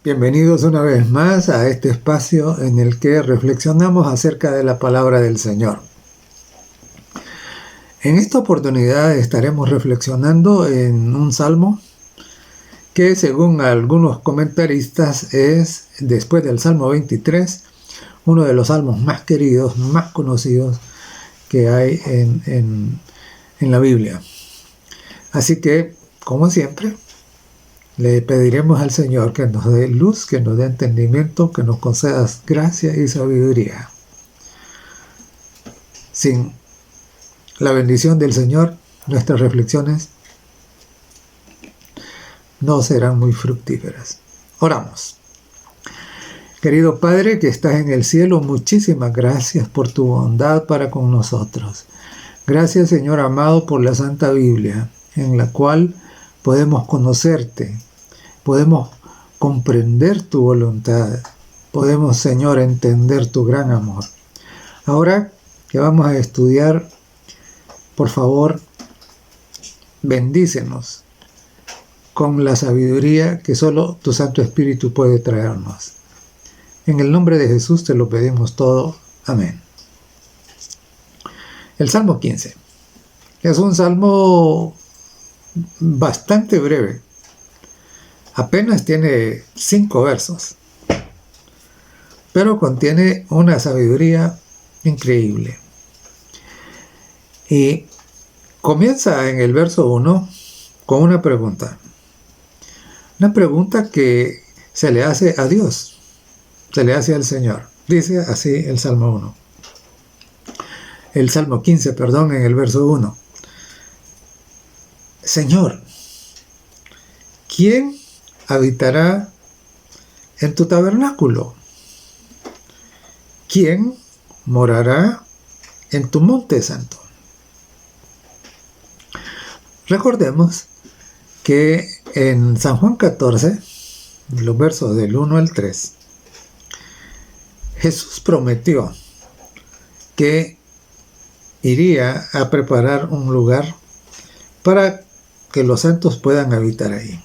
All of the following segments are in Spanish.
Bienvenidos una vez más a este espacio en el que reflexionamos acerca de la palabra del Señor. En esta oportunidad estaremos reflexionando en un salmo que, según algunos comentaristas, es, después del Salmo 23, uno de los salmos más queridos, más conocidos que hay en la Biblia. Así que, como siempre, le pediremos al Señor que nos dé luz, que nos dé entendimiento, que nos conceda gracia y sabiduría. Sin la bendición del Señor, nuestras reflexiones no serán muy fructíferas. Oramos. Querido Padre que estás en el cielo, muchísimas gracias por tu bondad para con nosotros. Gracias, Señor amado, por la Santa Biblia, en la cual podemos conocerte, podemos comprender tu voluntad, podemos, Señor, entender tu gran amor. Ahora que vamos a estudiar, por favor, bendícenos con la sabiduría que solo tu Santo Espíritu puede traernos. En el nombre de Jesús te lo pedimos todo. Amén. El Salmo 15 es un salmo bastante breve. Apenas tiene 5 versos, pero contiene una sabiduría increíble. Y comienza en el verso 1 con una pregunta. Una pregunta que se le hace a Dios, se le hace al Señor. Dice así el Salmo 1. El Salmo 15, perdón, en el verso 1. Señor, ¿quién habitará en tu tabernáculo? ¿Quién morará en tu monte santo? Recordemos que en San Juan 14, los versos del 1 al 3, Jesús prometió que iría a preparar un lugar para que los santos puedan habitar ahí.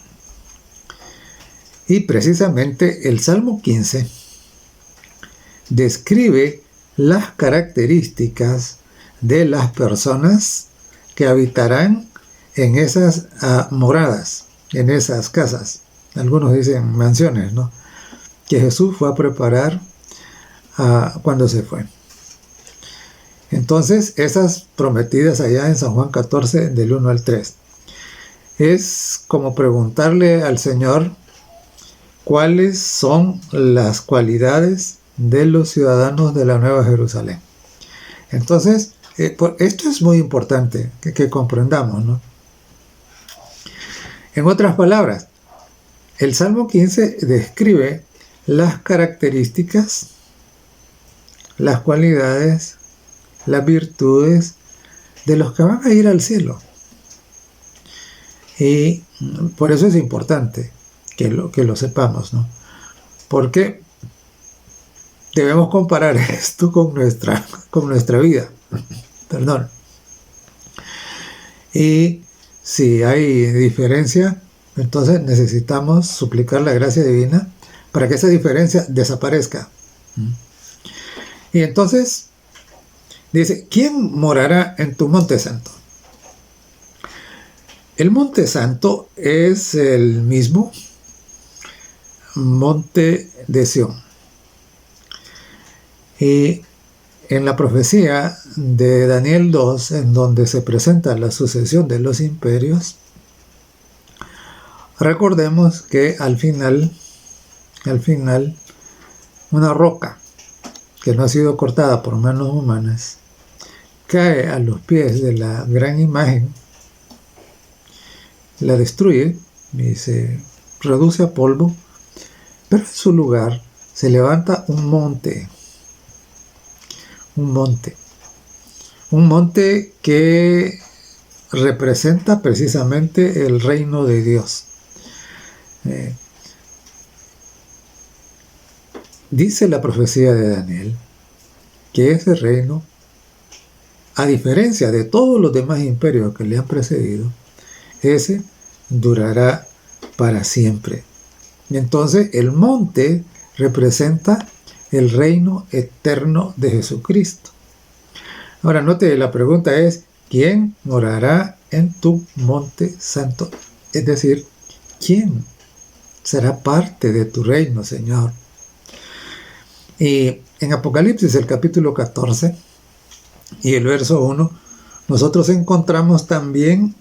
Y precisamente el Salmo 15 describe las características de las personas que habitarán en esas moradas, en esas casas. Algunos dicen mansiones, ¿no? Que Jesús fue a preparar cuando se fue. Entonces, esas prometidas allá en San Juan 14, del 1 al 3. Es como preguntarle al Señor cuáles son las cualidades de los ciudadanos de la Nueva Jerusalén. Entonces, esto es muy importante que comprendamos, ¿no? En otras palabras, el Salmo 15 describe las características, las cualidades, las virtudes de los que van a ir al cielo. Y por eso es importante que lo sepamos, ¿no? Porque debemos comparar esto con nuestra vida. Perdón. Y si hay diferencia, entonces necesitamos suplicar la gracia divina para que esa diferencia desaparezca. Y entonces dice, ¿quién morará en tu monte santo? El monte santo es el mismo monte de Sión. Y en la profecía de Daniel 2, en donde se presenta la sucesión de los imperios, recordemos que al final, una roca que no ha sido cortada por manos humanas cae a los pies de la gran imagen, la destruye y se reduce a polvo, pero en su lugar se levanta un monte que representa precisamente el reino de Dios. Dice la profecía de Daniel que ese reino, a diferencia de todos los demás imperios que le han precedido, ese durará para siempre. Y entonces el monte representa el reino eterno de Jesucristo. Ahora note, la pregunta es, ¿quién morará en tu monte santo? Es decir, ¿quién será parte de tu reino, Señor? Y en Apocalipsis, el capítulo 14 y el verso 1, nosotros encontramos también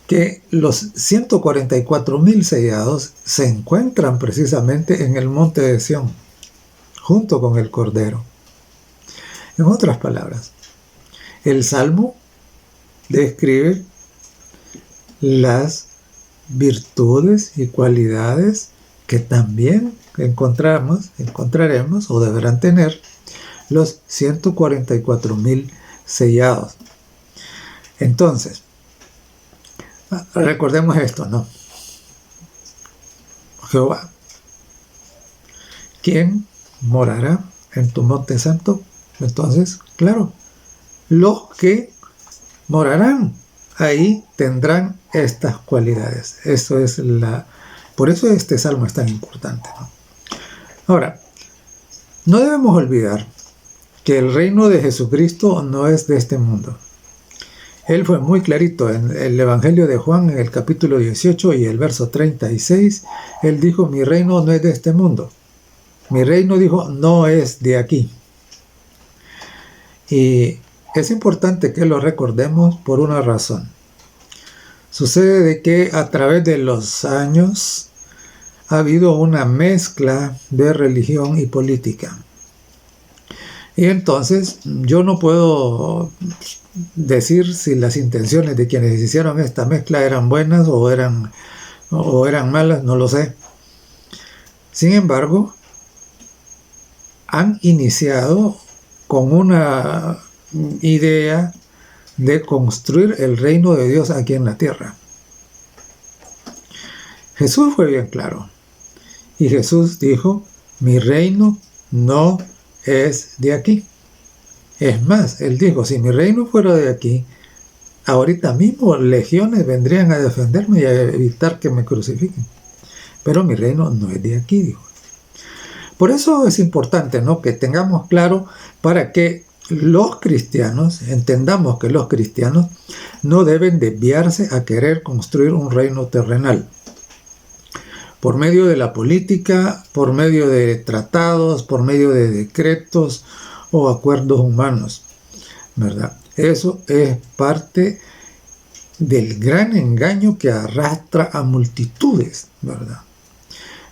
que los 144,000 sellados se encuentran precisamente en el monte de Sión, junto con el Cordero. En otras palabras, el Salmo describe las virtudes y cualidades que también encontraremos o deberán tener los 144,000 sellados. Entonces, recordemos esto, ¿no? Jehová, ¿quién morará en tu monte santo? Entonces, claro, los que morarán ahí tendrán estas cualidades. Por eso este salmo es tan importante, ¿no? Ahora, no debemos olvidar que el reino de Jesucristo no es de este mundo. Él fue muy clarito en el Evangelio de Juan, en el capítulo 18 y el verso 36. Él dijo, mi reino no es de este mundo. Mi reino, dijo, no es de aquí. Y es importante que lo recordemos por una razón. Sucede de que a través de los años ha habido una mezcla de religión y política. Y entonces yo no puedo decir si las intenciones de quienes hicieron esta mezcla eran buenas o eran malas, no lo sé. Sin embargo, han iniciado con una idea de construir el reino de Dios aquí en la tierra. Jesús fue bien claro. Y Jesús dijo, mi reino no es de aquí. Es más, él dijo, si mi reino fuera de aquí, ahorita mismo legiones vendrían a defenderme y a evitar que me crucifiquen. Pero mi reino no es de aquí, dijo. Por eso es importante, ¿no?, que tengamos claro para que los cristianos, entendamos que los cristianos no deben desviarse a querer construir un reino terrenal. Por medio de la política, por medio de tratados, por medio de decretos o acuerdos humanos, ¿verdad? Eso es parte del gran engaño que arrastra a multitudes, ¿verdad?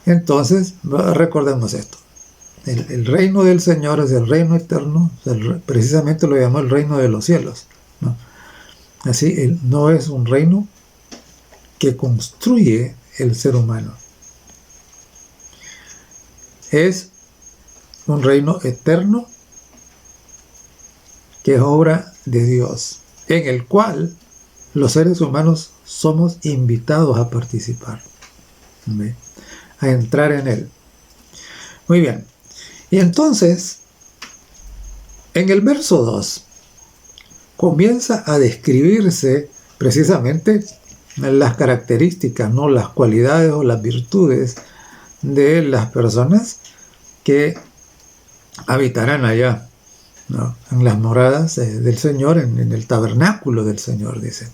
Entonces, recordemos esto. El reino del Señor es el reino eterno, precisamente lo llamó el reino de los cielos, ¿no? Así, no es un reino que construye el ser humano. Es un reino eterno que es obra de Dios, en el cual los seres humanos somos invitados a participar, ¿ve?, a entrar en él. Muy bien. Y entonces, en el verso 2, comienza a describirse precisamente las características, ¿no?, las cualidades o las virtudes de las personas que habitarán allá, ¿no?, en las moradas del Señor, en el tabernáculo del Señor, dice.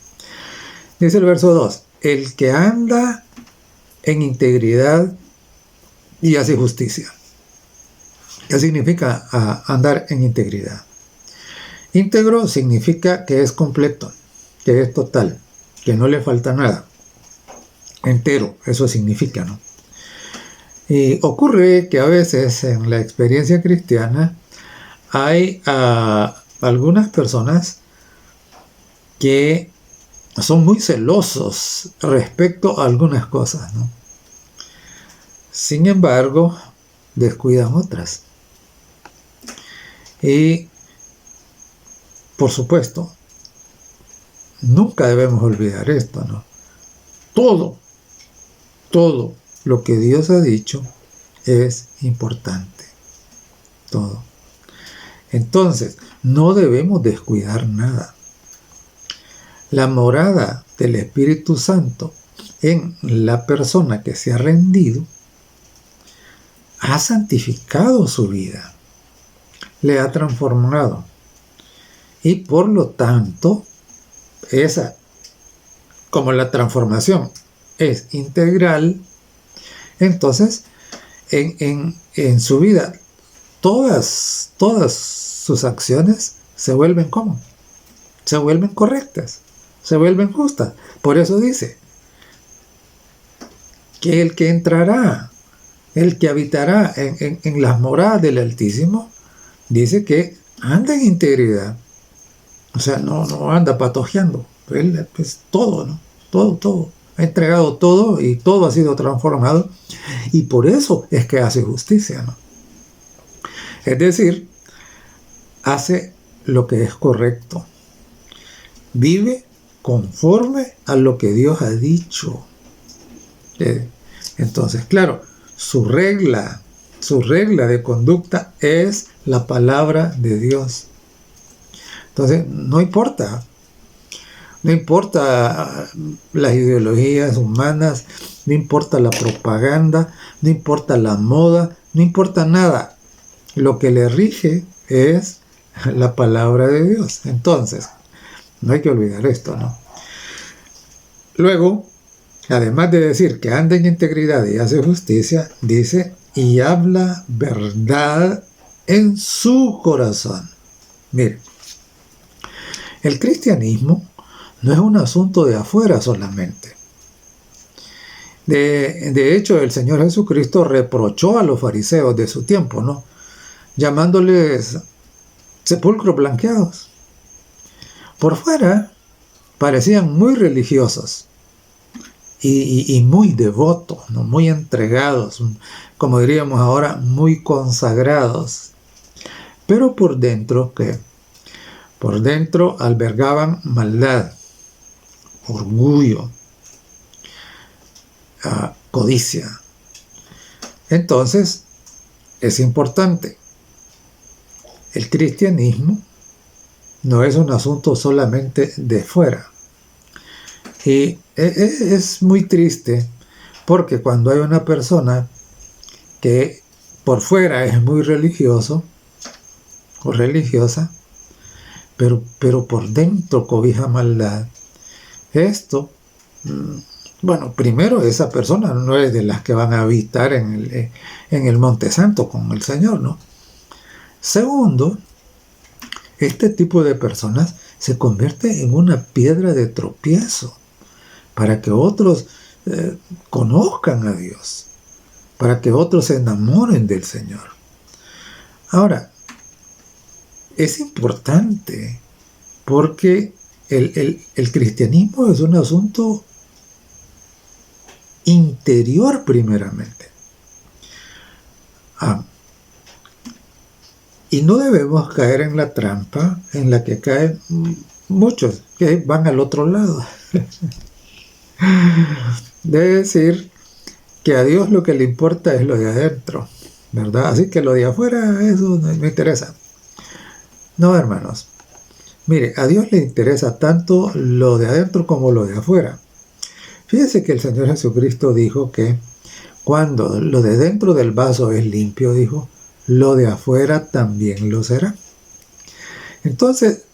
Dice el verso 2, el que anda en integridad y hace justicia. ¿Qué significa andar en integridad? Íntegro significa que es completo, que es total, que no le falta nada. Entero, eso significa, ¿no? Y ocurre que a veces en la experiencia cristiana hay algunas personas que son muy celosos respecto a algunas cosas, ¿no? Sin embargo, descuidan otras. Y, por supuesto, nunca debemos olvidar esto, ¿no? Todo lo que Dios ha dicho es importante. Todo. Entonces, no debemos descuidar nada. La morada del Espíritu Santo en la persona que se ha rendido, ha santificado su vida, le ha transformado. Y por lo tanto, como la transformación es integral, entonces en su vida todas sus acciones se vuelven ¿cómo? Se vuelven correctas, se vuelven justas. Por eso dice que el que entrará, el que habitará en las moradas del Altísimo, dice que anda en integridad. O sea, no anda patojeando. Él es todo, ¿no? Todo. Ha entregado todo y todo ha sido transformado. Y por eso es que hace justicia, ¿no? Es decir, hace lo que es correcto. Vive conforme a lo que Dios ha dicho. Entonces, claro, su regla de conducta es la palabra de Dios. Entonces, no importa las ideologías humanas, no importa la propaganda, no importa la moda, no importa nada. Lo que le rige es la palabra de Dios. Entonces, no hay que olvidar esto, ¿no? Luego, además de decir que anda en integridad y hace justicia, dice, y habla verdad en su corazón. Mire, el cristianismo no es un asunto de afuera solamente. De hecho, el Señor Jesucristo reprochó a los fariseos de su tiempo, ¿no? Llamándoles sepulcros blanqueados. Por fuera parecían muy religiosos y muy devotos, ¿no? Muy entregados, como diríamos ahora, muy consagrados. Pero por dentro, ¿qué? Por dentro albergaban maldad, orgullo, codicia. Entonces, es importante. El cristianismo no es un asunto solamente de fuera. Y es muy triste porque cuando hay una persona que por fuera es muy religioso o religiosa, pero por dentro cobija maldad, esto, bueno, primero esa persona no es de las que van a habitar en el Monte Santo con el Señor, ¿no? Segundo, este tipo de personas se convierte en una piedra de tropiezo para que otros conozcan a Dios, para que otros se enamoren del Señor. Ahora, es importante porque el cristianismo es un asunto interior primeramente. Y no debemos caer en la trampa en la que caen muchos que van al otro lado. De decir que a Dios lo que le importa es lo de adentro, ¿verdad? Así que lo de afuera, eso no me interesa. No, hermanos. Mire, a Dios le interesa tanto lo de adentro como lo de afuera. Fíjese que el Señor Jesucristo dijo que cuando lo de dentro del vaso es limpio, dijo, lo de afuera también lo será. Entonces,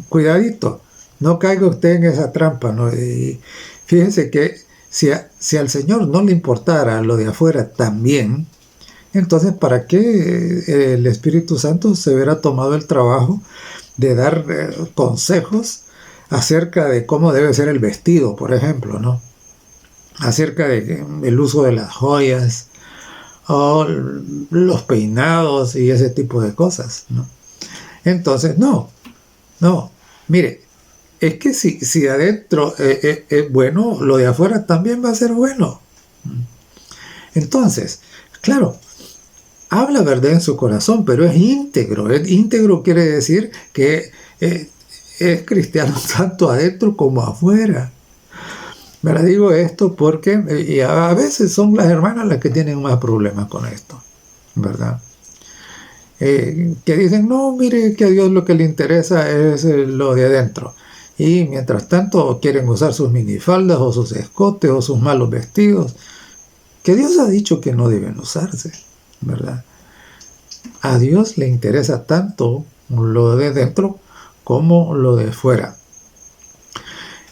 cuidadito, no caiga usted en esa trampa, ¿no? Y fíjese que si al Señor no le importara lo de afuera también, entonces ¿para qué el Espíritu Santo se hubiera tomado el trabajo de dar consejos acerca de cómo debe ser el vestido, por ejemplo, ¿no? Acerca del uso de las joyas, o los peinados y ese tipo de cosas, ¿no? Entonces, no, mire, es que si adentro es bueno, lo de afuera también va a ser bueno. Entonces, claro, habla verdad en su corazón, pero es íntegro. Íntegro quiere decir que es cristiano tanto adentro como afuera. Me la digo esto porque y a veces son las hermanas las que tienen más problemas con esto, ¿verdad? Que dicen, no, mire, que a Dios lo que le interesa es lo de adentro. y mientras tanto quieren usar sus minifaldas o sus escotes o sus malos vestidos, que Dios ha dicho que no deben usarse, ¿verdad? A Dios le interesa tanto lo de dentro como lo de fuera.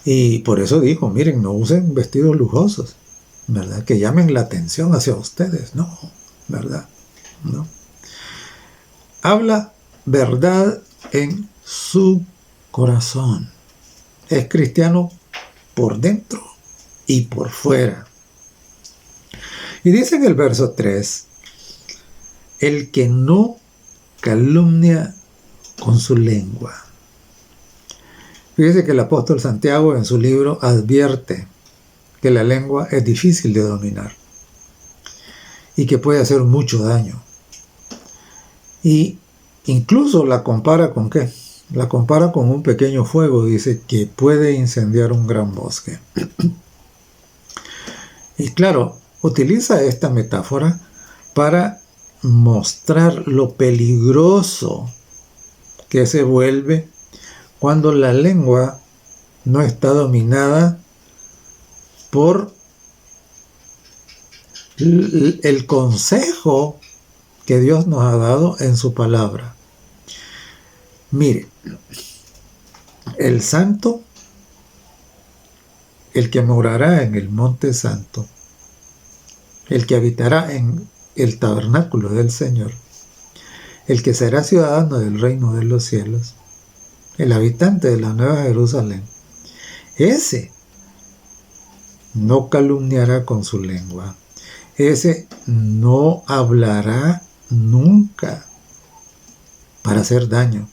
Y por eso dijo, miren, no usen vestidos lujosos, ¿verdad? Que llamen la atención hacia ustedes, no, ¿verdad? No. Habla verdad en su corazón. Es cristiano por dentro y por fuera. Y dice en el verso 3, el que no calumnia con su lengua. Fíjese que el apóstol Santiago en su libro advierte que la lengua es difícil de dominar y que puede hacer mucho daño. Y incluso la compara con ¿qué? La compara con un pequeño fuego, dice, que puede incendiar un gran bosque. Y claro, utiliza esta metáfora para mostrar lo peligroso que se vuelve cuando la lengua no está dominada por el consejo que Dios nos ha dado en su palabra. Mire, el santo, el que morará en el monte santo, el que habitará en el tabernáculo del Señor, el que será ciudadano del reino de los cielos, el habitante de la Nueva Jerusalén, ese no calumniará con su lengua, ese no hablará nunca para hacer daño,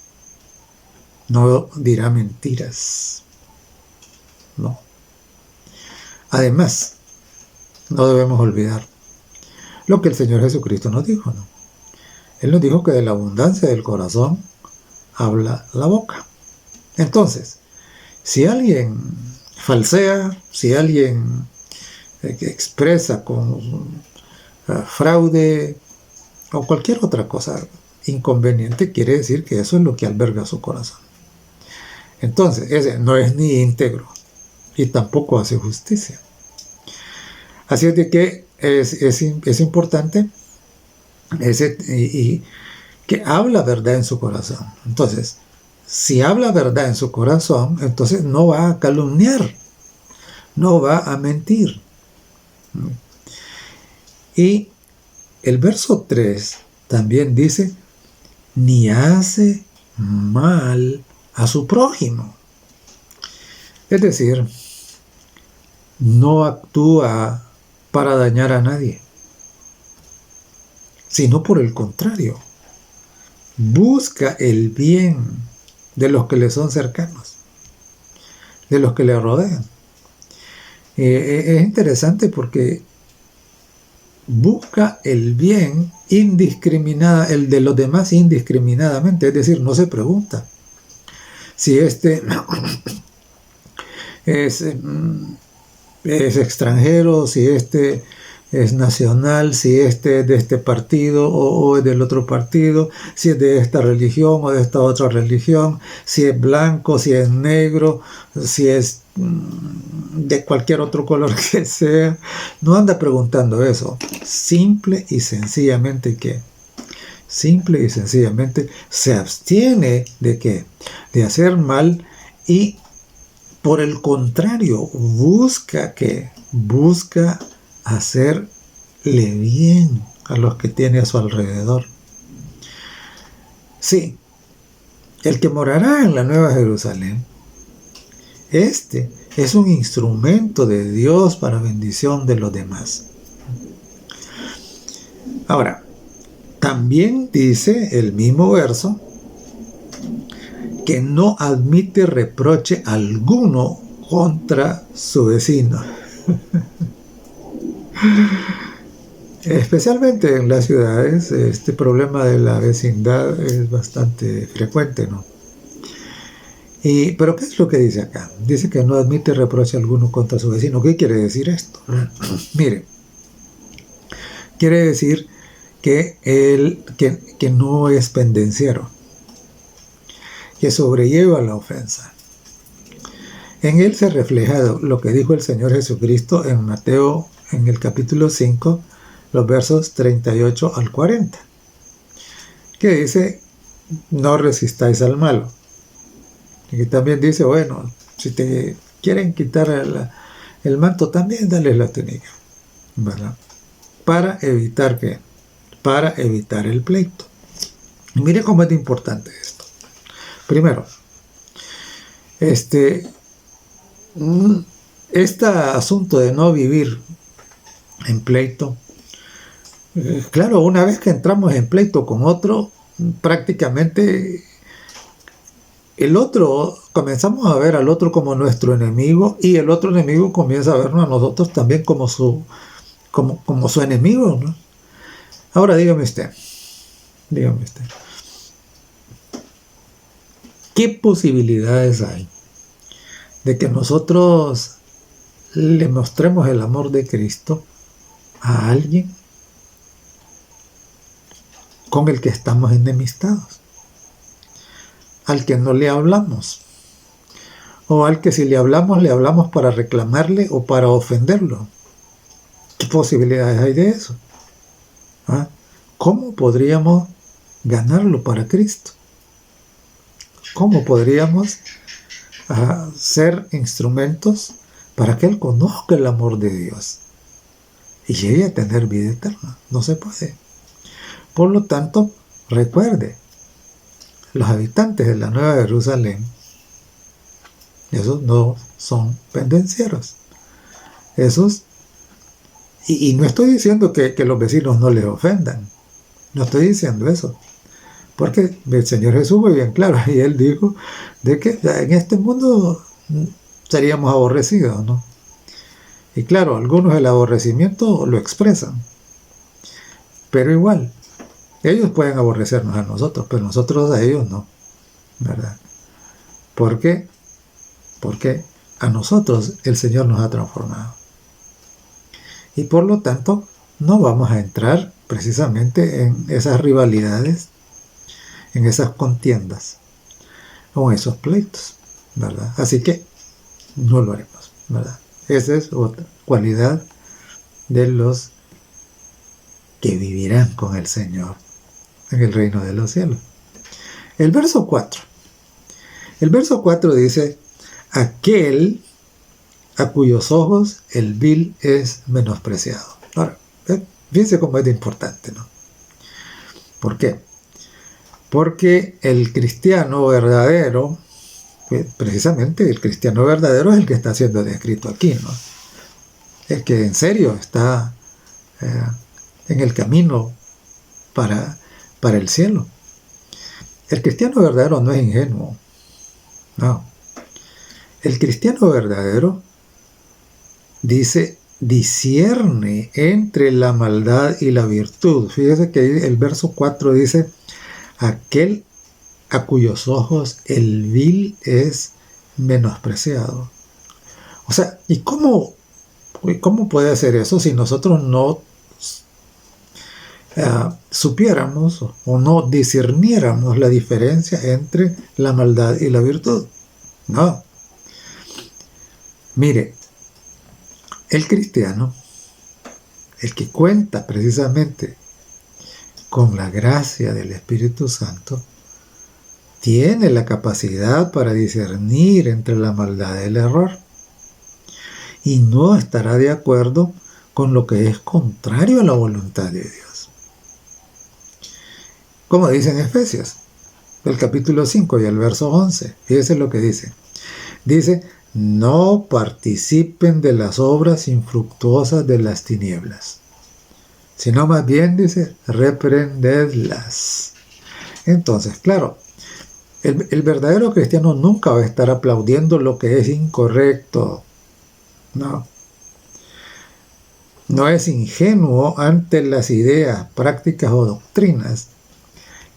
no dirá mentiras, no. Además, no debemos olvidar lo que el Señor Jesucristo nos dijo, ¿no? Él nos dijo que de la abundancia del corazón habla la boca. Entonces, si alguien falsea, si alguien expresa con fraude o cualquier otra cosa inconveniente, quiere decir que eso es lo que alberga su corazón. Entonces, ese no es ni íntegro y tampoco hace justicia. Así es de que es importante que habla verdad en su corazón. Entonces, si habla verdad en su corazón, entonces no va a calumniar, no va a mentir. Y el verso 3 también dice, ni hace mal a su prójimo. Es decir, no actúa para dañar a nadie, sino por el contrario, busca el bien de los que le son cercanos, de los que le rodean. Es interesante porque busca el bien el de los demás indiscriminadamente, es decir, no se pregunta si este es extranjero, si este es nacional, si este es de este partido o es del otro partido, si es de esta religión o de esta otra religión, si es blanco, si es negro, si es de cualquier otro color que sea. No anda preguntando eso. Simple y sencillamente se abstiene de ¿qué? De hacer mal y por el contrario busca hacerle bien a los que tiene a su alrededor. Sí, el que morará en la Nueva Jerusalén, este es un instrumento de Dios para bendición de los demás. Ahora, también dice el mismo verso que no admite reproche alguno contra su vecino. Especialmente en las ciudades, este problema de la vecindad es bastante frecuente, ¿no? Pero ¿qué es lo que dice acá? Dice que no admite reproche alguno contra su vecino. ¿Qué quiere decir esto? Mire, quiere decir que no es pendenciero, que sobrelleva la ofensa, En él se refleja lo que dijo el Señor Jesucristo en Mateo, en el capítulo 5, los versos 38 al 40, que dice, no resistáis al malo. Y también dice, bueno, si te quieren quitar el manto, también dale la túnica, ¿verdad? Para evitar ¿qué? Para evitar el pleito. Y mire cómo es importante esto. Primero, este asunto de no vivir en pleito, claro, una vez que entramos en pleito con otro, prácticamente el otro, comenzamos a ver al otro como nuestro enemigo, y el otro enemigo comienza a vernos a nosotros también como su enemigo, ¿no? Ahora dígame usted, ¿qué posibilidades hay de que nosotros le mostremos el amor de Cristo a alguien con el que estamos enemistados, al que no le hablamos, o al que si le hablamos para reclamarle o para ofenderlo? ¿Qué posibilidades hay de eso? ¿Ah? ¿Cómo podríamos ganarlo para Cristo? ¿Cómo podríamos ser instrumentos para que Él conozca el amor de Dios y llegue a tener vida eterna? No se puede. Por lo tanto, recuerde, los habitantes de la Nueva Jerusalén, esos no son pendencieros. Esos, y no estoy diciendo que los vecinos no les ofendan, no estoy diciendo eso, porque el Señor Jesús fue bien claro, y Él dijo de que en este mundo seríamos aborrecidos, ¿no? Y claro, algunos el aborrecimiento lo expresan, pero igual, ellos pueden aborrecernos a nosotros, pero nosotros a ellos no, ¿verdad? ¿Por qué? Porque a nosotros el Señor nos ha transformado. Y por lo tanto, no vamos a entrar precisamente en esas rivalidades, en esas contiendas, o en esos pleitos, ¿verdad? Así que no lo haremos, ¿verdad? Esa es otra cualidad de los que vivirán con el Señor en el reino de los cielos. El verso 4. El verso 4 dice, aquel a cuyos ojos el vil es menospreciado. Ahora, fíjense cómo es de importante, ¿no? ¿Por qué? Porque el cristiano verdadero, precisamente el cristiano verdadero es el que está siendo descrito aquí, ¿no? El que en serio está en el camino para el cielo. El cristiano verdadero no es ingenuo, no. El cristiano verdadero discierne entre la maldad y la virtud. Fíjese que el verso 4 dice, aquel a cuyos ojos el vil es menospreciado. O sea, ¿y cómo puede hacer eso si nosotros no supiéramos o no discerniéramos la diferencia entre la maldad y la virtud? No. Mire, el cristiano, el que cuenta precisamente con la gracia del Espíritu Santo, tiene la capacidad para discernir entre la maldad y el error, y no estará de acuerdo con lo que es contrario a la voluntad de Dios. Como dice en Efesios, el capítulo 5 y el verso 11, fíjese lo que dice. Dice, no participen de las obras infructuosas de las tinieblas, sino más bien, dice, reprendedlas. Entonces, claro, el verdadero cristiano nunca va a estar aplaudiendo lo que es incorrecto. No. No es ingenuo ante las ideas, prácticas o doctrinas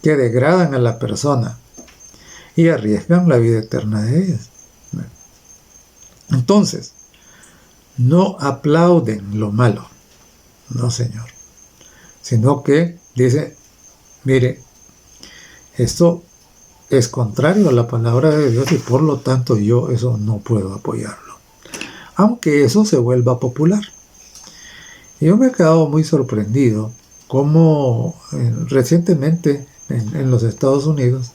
que degradan a la persona y arriesgan la vida eterna de ellas. Entonces, no aplauden lo malo, no, señor, sino que dice, mire, esto es contrario a la palabra de Dios y por lo tanto yo eso no puedo apoyarlo. Aunque eso se vuelva popular. Yo me he quedado muy sorprendido cómo recientemente en los Estados Unidos,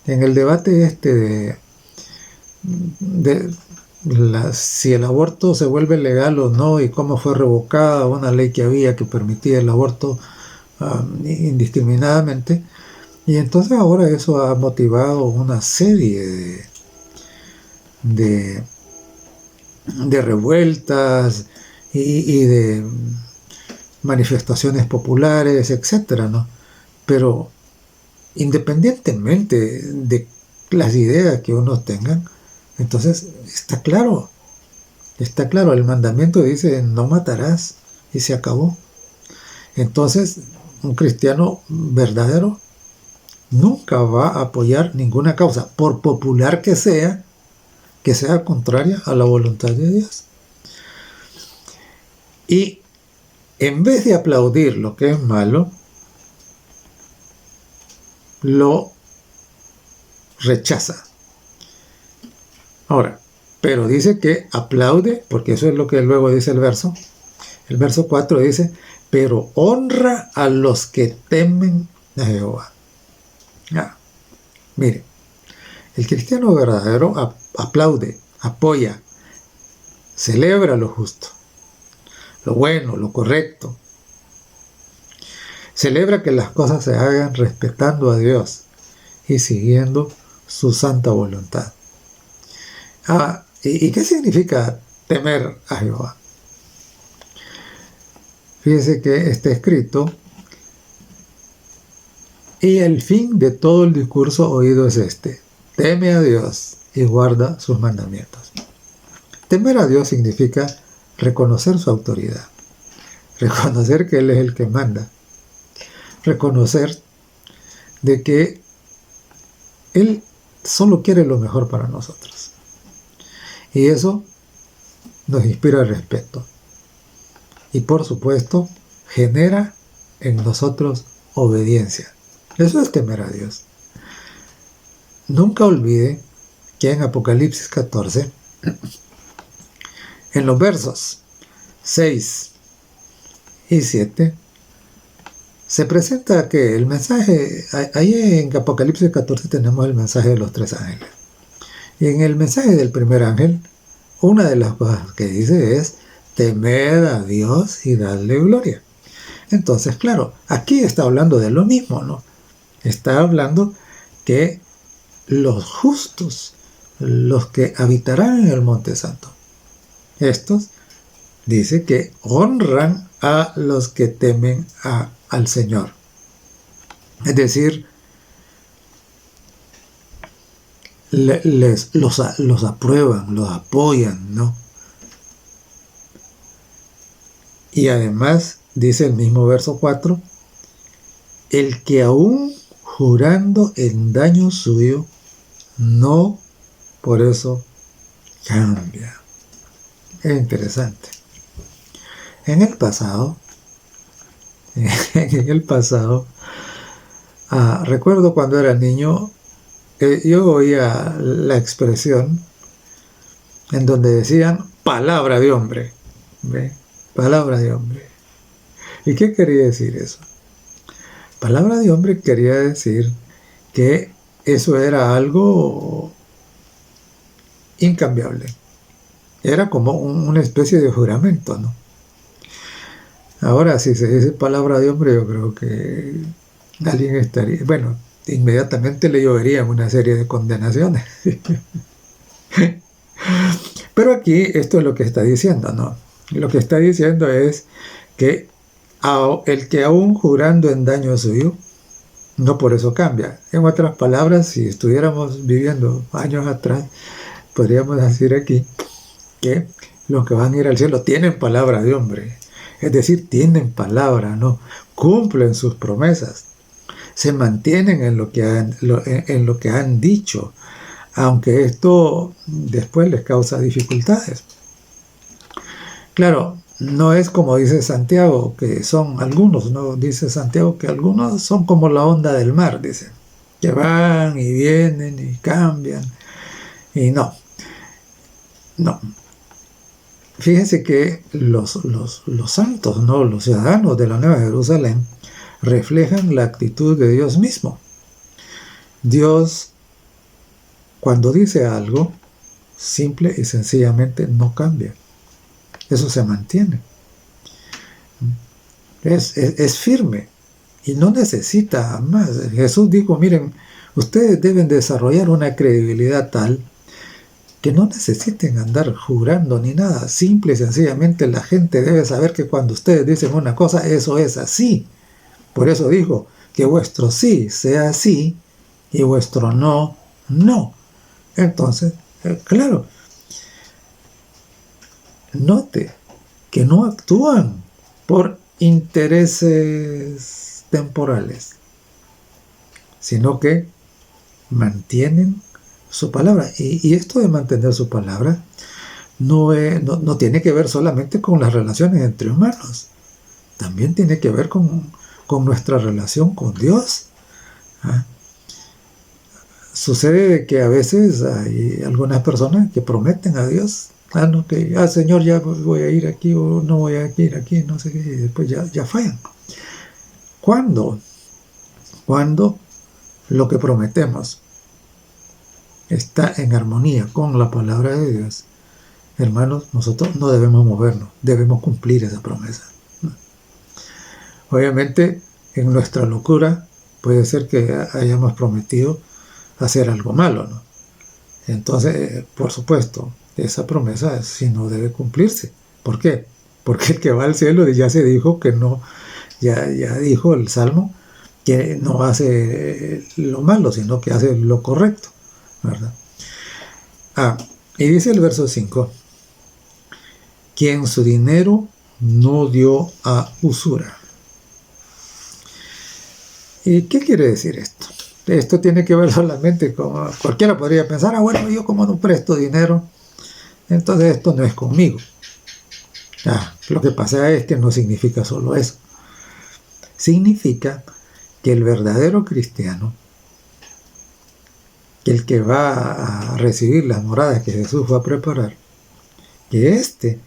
en el debate de si el aborto se vuelve legal o no y cómo fue revocada una ley que había que permitía el aborto indiscriminadamente, y entonces ahora eso ha motivado una serie de revueltas y de manifestaciones populares, etcétera, ¿no? Pero independientemente de las ideas que uno tenga, entonces está claro, el mandamiento dice no matarás y se acabó. Entonces un cristiano verdadero nunca va a apoyar ninguna causa, por popular que sea contraria a la voluntad de Dios. Y en vez de aplaudir lo que es malo, lo rechaza. Ahora, pero dice que aplaude, porque eso es lo que luego dice el verso. El verso 4 dice, pero honra a los que temen a Jehová. Mire, el cristiano verdadero aplaude, apoya, celebra lo justo, lo bueno, lo correcto. Celebra que las cosas se hagan respetando a Dios y siguiendo su santa voluntad. ¿Y qué significa temer a Jehová? Fíjese que está escrito, y el fin de todo el discurso oído es este: teme a Dios y guarda sus mandamientos. Temer a Dios significa reconocer su autoridad, reconocer que Él es el que manda, reconocer de que Él solo quiere lo mejor para nosotros. Y eso nos inspira respeto. Y por supuesto, genera en nosotros obediencia. Eso es temer a Dios. Nunca olvide que en Apocalipsis 14, en los versos 6 y 7, se presenta que el mensaje, ahí en Apocalipsis 14 tenemos el mensaje de los 3 ángeles. Y en el mensaje del primer ángel, una de las cosas que dice es: temed a Dios y dadle gloria. Entonces, claro, aquí está hablando de lo mismo, ¿no? Está hablando que los justos, los que habitarán en el Monte Santo, estos dice que honran a los que temen al Señor. Es decir, los aprueban, los apoyan, ¿no? Y además, dice el mismo verso 4, el que aún jurando en daño suyo, no por eso cambia. Es interesante. En el pasado, recuerdo cuando era niño, yo oía la expresión en donde decían palabra de hombre. ¿Ve? Palabra de hombre. ¿Y qué quería decir eso? Palabra de hombre quería decir que eso era algo incambiable. Era como una especie de juramento, ¿no? Ahora, si se dice palabra de hombre, yo creo que alguien estaría, bueno, inmediatamente le lloverían una serie de condenaciones. Pero aquí esto es lo que está diciendo, ¿no? Lo que está diciendo es que el que aún jurando en daño suyo, no por eso cambia. En otras palabras, si estuviéramos viviendo años atrás, podríamos decir aquí que los que van a ir al cielo tienen palabra de hombre. Es decir, tienen palabra, ¿no? Cumplen sus promesas. Se mantienen en lo que han dicho, aunque esto después les causa dificultades. Claro, no es como dice Santiago, que son algunos, ¿no? Dice Santiago que algunos son como la onda del mar, dice. que van y vienen y cambian. Y no. Fíjense que los santos, ¿no? Los ciudadanos de la Nueva Jerusalén reflejan la actitud de Dios mismo. Dios, cuando dice algo, simple y sencillamente no cambia. Eso se mantiene. Es firme y no necesita más. Jesús dijo, miren, ustedes deben desarrollar una credibilidad tal que no necesiten andar jurando ni nada. Simple y sencillamente la gente debe saber que cuando ustedes dicen una cosa, eso es así. Por eso dijo, que vuestro sí sea sí y vuestro no, no. Entonces, claro, note que no actúan por intereses temporales, sino que mantienen su palabra. Y esto de mantener su palabra no tiene que ver solamente con las relaciones entre humanos, también tiene que ver con nuestra relación con Dios. ¿Ah? Sucede que a veces hay algunas personas que prometen a Dios, no, que, Señor, ya voy a ir aquí o no voy a ir aquí, no sé qué, y después ya fallan. ¿Cuándo lo que prometemos está en armonía con la palabra de Dios, hermanos, nosotros no debemos movernos, debemos cumplir esa promesa. Obviamente, en nuestra locura puede ser que hayamos prometido hacer algo malo, ¿no? Entonces, por supuesto, esa promesa sí no debe cumplirse. ¿Por qué? Porque el que va al cielo ya se dijo que no, ya dijo el Salmo que no hace lo malo, sino que hace lo correcto, ¿verdad? Y dice el verso 5, quien su dinero no dio a usura. ¿Y qué quiere decir esto? Esto tiene que ver solamente con... Cualquiera podría pensar, bueno, yo como no presto dinero, entonces esto no es conmigo. Lo que pasa es que no significa solo eso. Significa que el verdadero cristiano, que el que va a recibir las moradas que Jesús va a preparar, que éste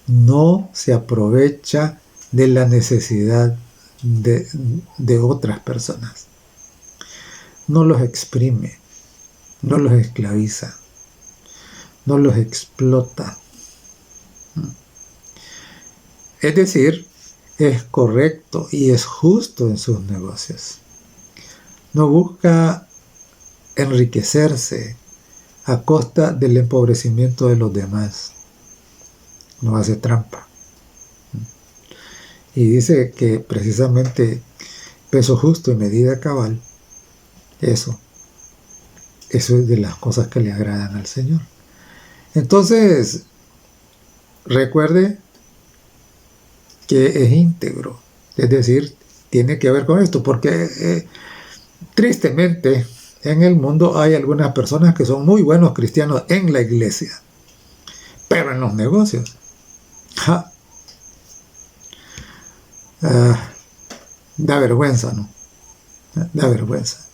no se aprovecha de la necesidad de otras personas. No los exprime, no los esclaviza, no los explota. Es decir, es correcto y es justo en sus negocios. No busca enriquecerse a costa del empobrecimiento de los demás. No hace trampa. Y dice que precisamente peso justo y medida cabal, eso es de las cosas que le agradan al Señor. Entonces, recuerde que es íntegro, es decir, tiene que ver con esto, porque tristemente en el mundo hay algunas personas que son muy buenos cristianos en la iglesia, pero en los negocios, da vergüenza, ¿no? Da vergüenza.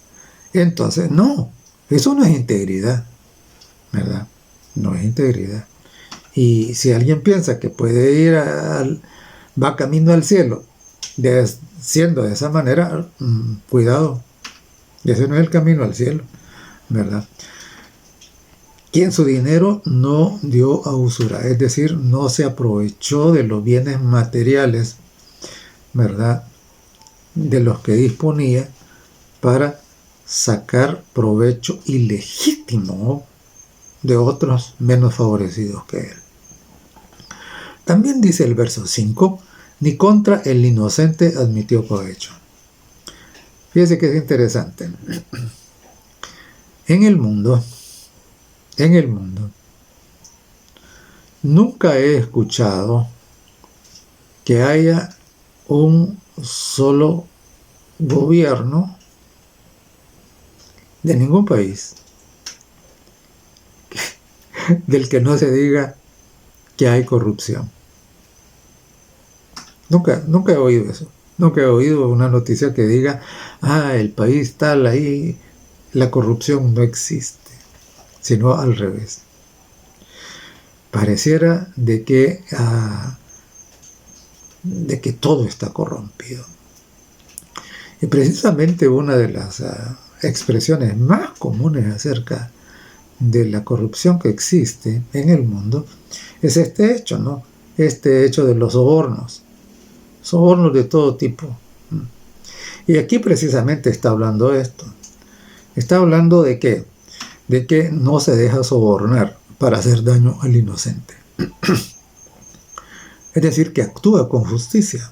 Entonces, no, eso no es integridad, ¿verdad? No es integridad. Y si alguien piensa que puede ir va camino al cielo siendo de esa manera, cuidado, ese no es el camino al cielo, ¿verdad? Quien su dinero no dio a usura, es decir, no se aprovechó de los bienes materiales, ¿verdad?, de los que disponía para sacar provecho ilegítimo de otros menos favorecidos que él. También dice el verso 5, ni contra el inocente admitió cohecho. Fíjese que es interesante. En el mundo, nunca he escuchado que haya un solo gobierno de ningún país del que no se diga que hay corrupción. Nunca he oído eso. Nunca he oído una noticia que diga, el país tal ahí la corrupción no existe, sino al revés. Pareciera de que todo está corrompido. Y precisamente una de las expresiones más comunes acerca de la corrupción que existe en el mundo es este hecho, ¿no? Este hecho de los sobornos de todo tipo. Y aquí precisamente está hablando esto. Está hablando de qué? De que no se deja sobornar para hacer daño al inocente. Es decir, que actúa con justicia,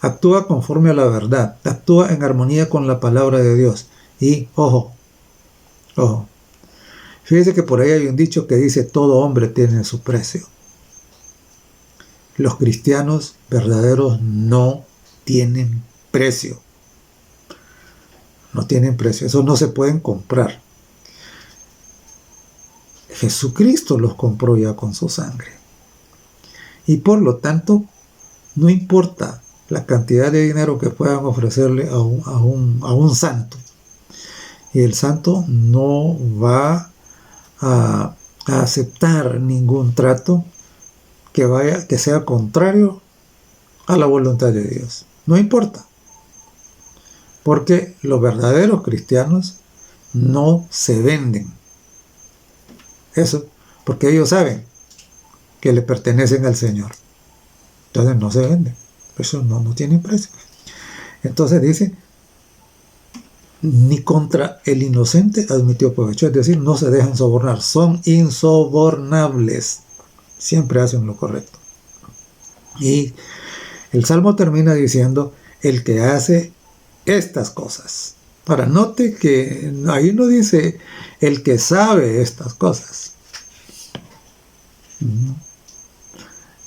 actúa conforme a la verdad, actúa en armonía con la palabra de Dios. Y, ojo, fíjese que por ahí hay un dicho que dice: todo hombre tiene su precio. Los cristianos verdaderos no tienen precio. No tienen precio, eso no se pueden comprar. Jesucristo los compró ya con su sangre. Y por lo tanto, no importa la cantidad de dinero que puedan ofrecerle a un santo. Y el santo no va a aceptar ningún trato que sea contrario a la voluntad de Dios. No importa. Porque los verdaderos cristianos no se venden. Eso, porque ellos saben que le pertenecen al Señor. Entonces no se venden. Eso no tiene precio. Entonces dice: ni contra el inocente admitió provecho. Es decir, no se dejan sobornar. Son insobornables. Siempre hacen lo correcto. Y el Salmo termina diciendo: el que hace estas cosas. Ahora, note que ahí no dice el que sabe estas cosas.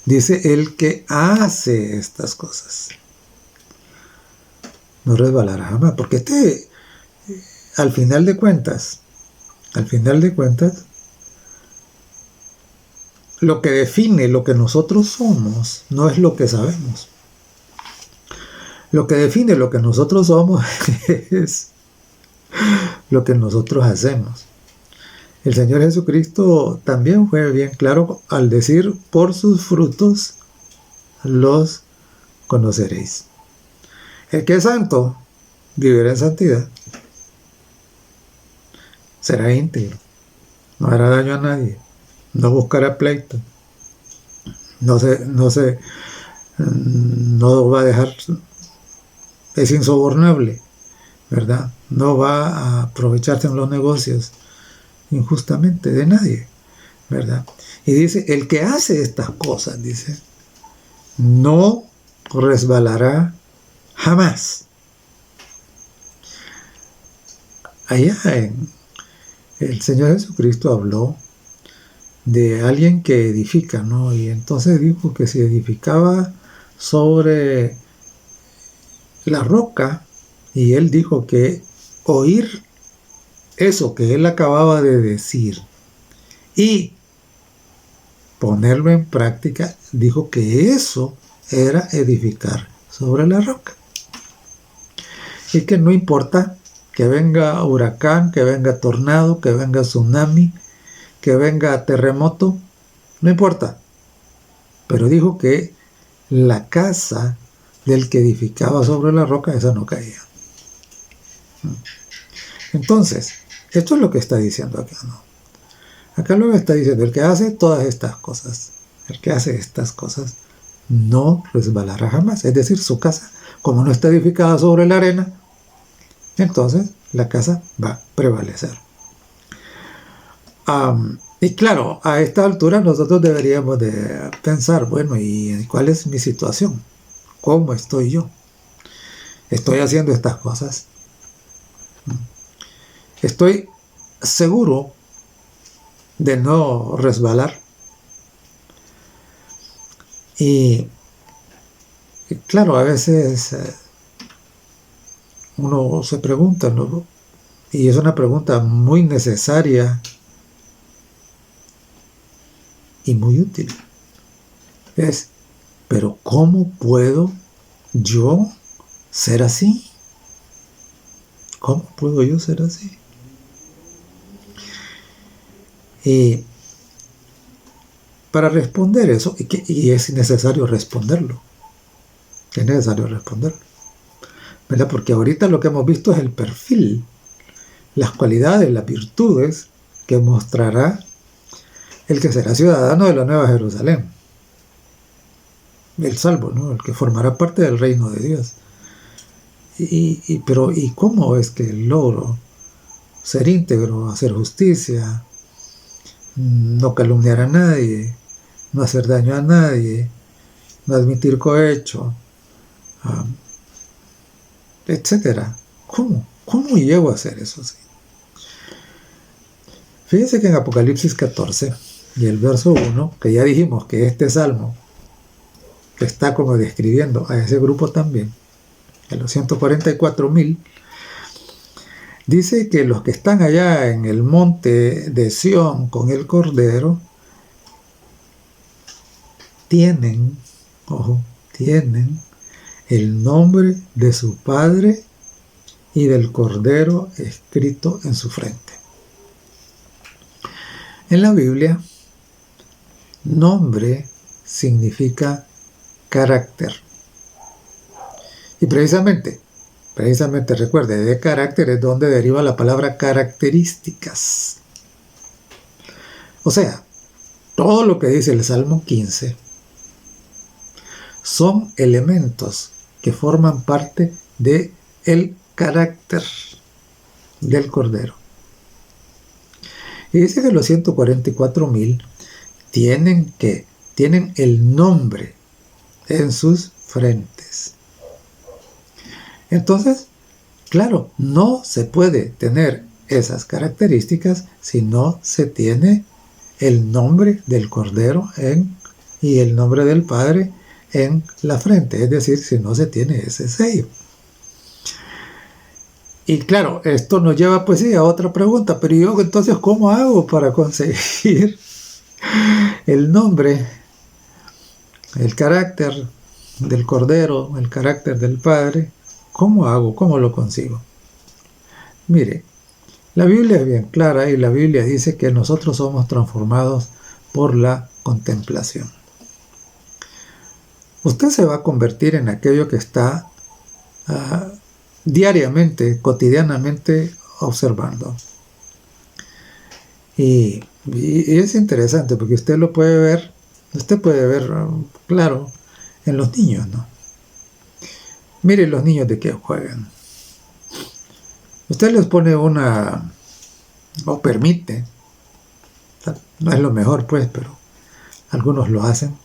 Dice el que hace estas cosas. No resbalará jamás, porque al final de cuentas, lo que define lo que nosotros somos no es lo que sabemos. Lo que define lo que nosotros somos es lo que nosotros hacemos. El Señor Jesucristo también fue bien claro al decir: por sus frutos los conoceréis. El que es santo vivirá en santidad, será íntegro, no hará daño a nadie, no buscará pleito, no va a dejar, es insobornable, ¿verdad? No va a aprovecharse en los negocios injustamente de nadie, ¿verdad? Y dice: el que hace estas cosas, dice, no resbalará jamás. Allá el Señor Jesucristo habló de alguien que edifica, ¿no? Y entonces dijo que se edificaba sobre la roca, y él dijo que oír eso que él acababa de decir y ponerlo en práctica, dijo que eso era edificar sobre la roca. Y que no importa que venga huracán, que venga tornado, que venga tsunami, que venga terremoto, no importa. Pero dijo que la casa del que edificaba sobre la roca, esa no caía. Entonces, esto es lo que está diciendo acá, ¿no? Acá luego está diciendo: el que hace todas estas cosas, el que hace estas cosas, no resbalará jamás. Es decir, su casa, como no está edificada sobre la arena, entonces la casa va a prevalecer. Y claro, a esta altura nosotros deberíamos de pensar: bueno, ¿y cuál es mi situación? ¿Cómo estoy yo? ¿Estoy haciendo estas cosas? ¿Estoy seguro de no resbalar? Y claro, a veces uno se pregunta, ¿no? Y es una pregunta muy necesaria y muy útil. ¿Pero cómo puedo yo ser así? ¿Cómo puedo yo ser así? Y para responder eso, y es necesario responderlo, es necesario responderlo, ¿verdad? Porque ahorita lo que hemos visto es el perfil, las cualidades, las virtudes que mostrará el que será ciudadano de la Nueva Jerusalén, el salvo, ¿no? El que formará parte del reino de Dios. Pero ¿y cómo es que logro ser íntegro, hacer justicia, no calumniar a nadie, no hacer daño a nadie, no admitir cohecho, etcétera? ¿Cómo llego a hacer eso así? Fíjense que en Apocalipsis 14 y el verso 1, que ya dijimos que este salmo que está como describiendo a ese grupo también, a los 144,000, dice que los que están allá en el monte de Sión con el Cordero tienen, ojo, tienen el nombre de su Padre y del Cordero escrito en su frente. En la Biblia, nombre significa carácter. Y precisamente recuerde, de carácter es donde deriva la palabra características. O sea, todo lo que dice el Salmo 15 son elementos que forman parte de el carácter del Cordero. Y dice que los 144,000 tienen el nombre en sus frentes. Entonces, claro, no se puede tener esas características si no se tiene el nombre del Cordero y el nombre del Padre en la frente, es decir, si no se tiene ese sello. Y claro, esto nos lleva pues sí a otra pregunta, pero yo entonces ¿cómo hago para conseguir el nombre, el carácter del Cordero, el carácter del Padre? ¿Cómo hago? ¿Cómo lo consigo? Mire, la Biblia es bien clara y la Biblia dice que nosotros somos transformados por la contemplación. Usted se va a convertir en aquello que está diariamente, cotidianamente observando. Y es interesante porque usted puede ver, claro, en los niños, ¿no? Mire los niños de qué juegan. Usted les pone o permite, no es lo mejor pues, pero algunos lo hacen.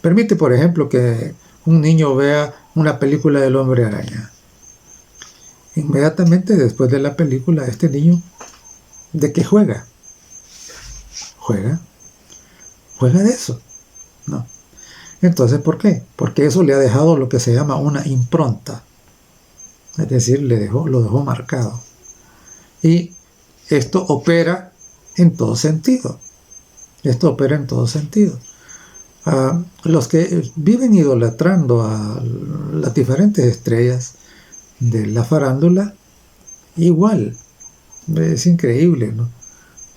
Permite, por ejemplo, que un niño vea una película del Hombre Araña. Inmediatamente después de la película, este niño, ¿de qué juega? Juega de eso, ¿no? Entonces, ¿por qué? Porque eso le ha dejado lo que se llama una impronta. Es decir, lo dejó marcado. Y esto opera en todo sentido. Los que viven idolatrando a las diferentes estrellas de la farándula, igual, es increíble, ¿no?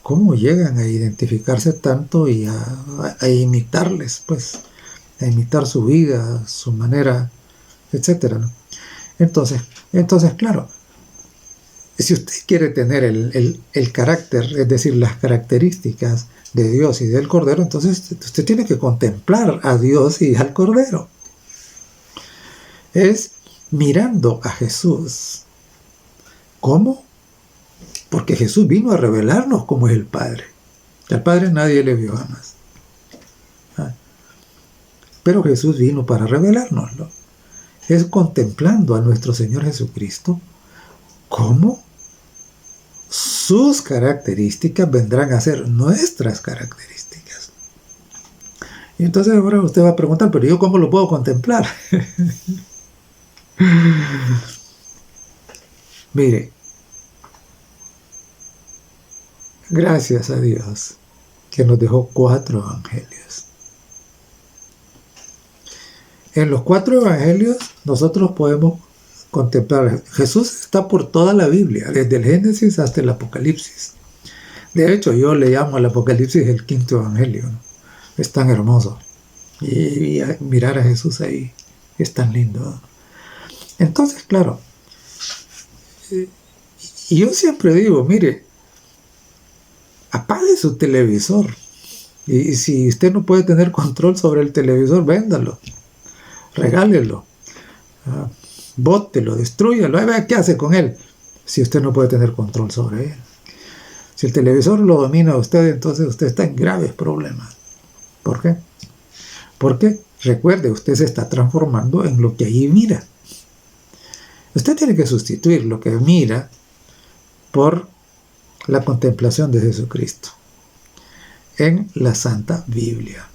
Cómo llegan a identificarse tanto y a imitarles, pues, a imitar su vida, su manera, etcétera, ¿no? Entonces, claro, si usted quiere tener el carácter, es decir, las características de Dios y del Cordero, entonces usted tiene que contemplar a Dios y al Cordero. Es mirando a Jesús. ¿Cómo? Porque Jesús vino a revelarnos cómo es el Padre. Al Padre nadie le vio jamás. Pero Jesús vino para revelárnoslo. Es contemplando a nuestro Señor Jesucristo cómo sus características vendrán a ser nuestras características. Y entonces ahora usted va a preguntar, ¿pero yo cómo lo puedo contemplar? Mire, gracias a Dios que nos dejó 4 evangelios. En los 4 evangelios nosotros podemos contemplar. Jesús está por toda la Biblia, desde el Génesis hasta el Apocalipsis. De hecho, yo le llamo al Apocalipsis el quinto evangelio, ¿no? Es tan hermoso. Y mirar a Jesús ahí es tan lindo, ¿no? Entonces, claro, y yo siempre digo, mire, apague su televisor. Y si usted no puede tener control sobre el televisor, véndalo, regálelo, bótelo, destrúyalo, a ver qué hace con él, si usted no puede tener control sobre él. Si el televisor lo domina a usted, entonces usted está en graves problemas. ¿Por qué? Porque, recuerde, usted se está transformando en lo que ahí mira. Usted tiene que sustituir lo que mira por la contemplación de Jesucristo en la Santa Biblia.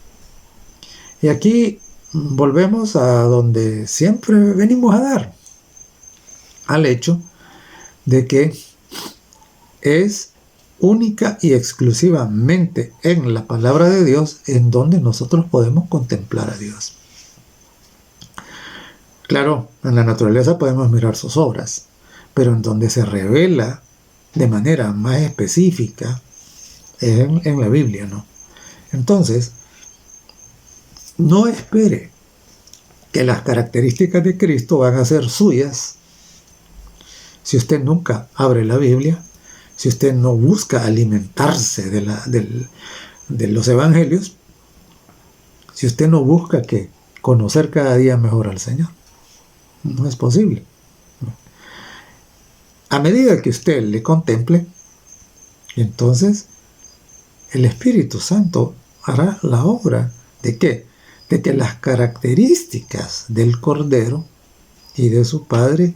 Y aquí volvemos a donde siempre venimos a dar, al hecho de que es única y exclusivamente en la palabra de Dios en donde nosotros podemos contemplar a Dios. Claro, en la naturaleza podemos mirar sus obras, pero en donde se revela de manera más específica es en la Biblia, ¿no? Entonces, no espere que las características de Cristo van a ser suyas si usted nunca abre la Biblia, si usted no busca alimentarse de los evangelios, si usted no busca conocer cada día mejor al Señor. No es posible. A medida que usted le contemple, entonces el Espíritu Santo hará la obra de ¿qué? De que las características del Cordero y de su Padre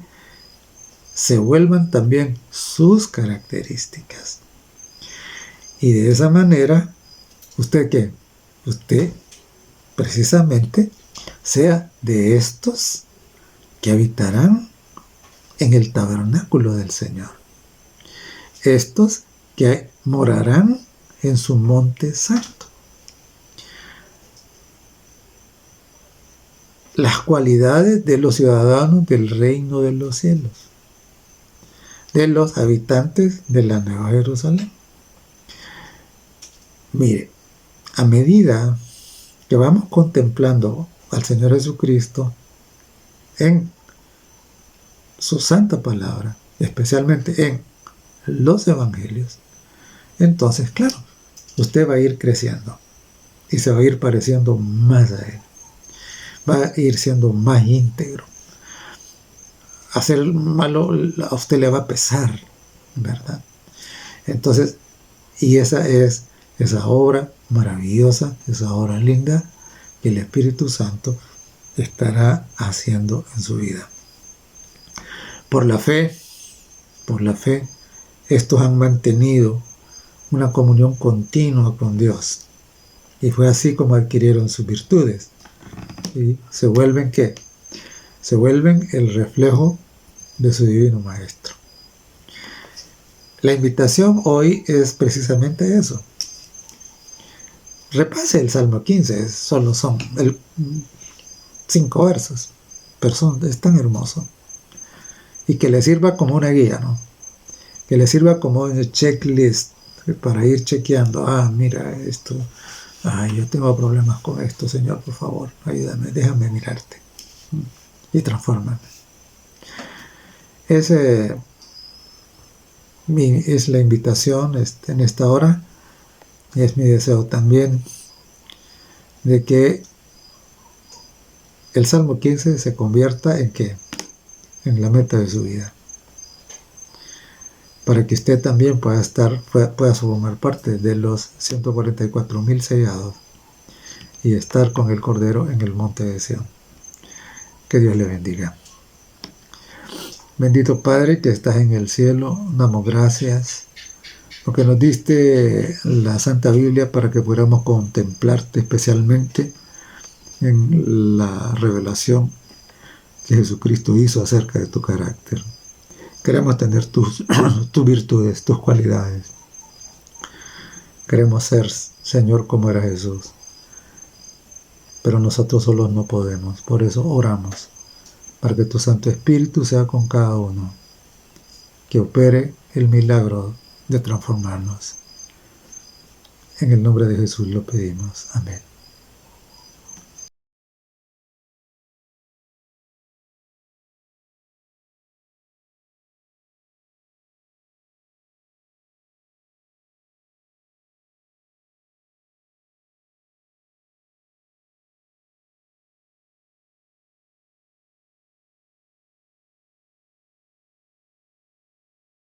se vuelvan también sus características. Y de esa manera, ¿usted qué? Usted precisamente sea de estos que habitarán en el tabernáculo del Señor. Estos que morarán en su monte santo. Las cualidades de los ciudadanos del reino de los cielos, de los habitantes de la Nueva Jerusalén. Mire, a medida que vamos contemplando al Señor Jesucristo en su santa palabra, especialmente en los evangelios, entonces, claro, usted va a ir creciendo y se va a ir pareciendo más a Él. Va a ir siendo más íntegro. Hacer el malo a usted le va a pesar, ¿verdad? Entonces, y esa es esa obra maravillosa, esa obra linda que el Espíritu Santo estará haciendo en su vida. Por la fe, estos han mantenido una comunión continua con Dios. Y fue así como adquirieron sus virtudes. Y se vuelven ¿qué? Se vuelven el reflejo de su divino Maestro. La invitación hoy es precisamente eso. Repase el Salmo 15, solo son 5 versos, pero es tan hermoso. Y que le sirva como una guía, ¿no? Que le sirva como un checklist para ir chequeando. Mira esto. Yo tengo problemas con esto, Señor, por favor, ayúdame, déjame mirarte. Y transfórmame. Es la invitación en esta hora. Y es mi deseo también de que el Salmo 15 se convierta en ¿qué? En la meta de su vida. Para que usted también pueda formar parte de los 144,000 sellados y estar con el Cordero en el monte de Sión. Que Dios le bendiga. Bendito Padre que estás en el cielo, damos gracias porque nos diste la Santa Biblia para que pudiéramos contemplarte especialmente en la revelación que Jesucristo hizo acerca de tu carácter. Queremos tener tus virtudes, tus cualidades. Queremos ser, Señor, como era Jesús. Pero nosotros solos no podemos. Por eso oramos para que tu Santo Espíritu sea con cada uno, que opere el milagro de transformarnos. En el nombre de Jesús lo pedimos. Amén.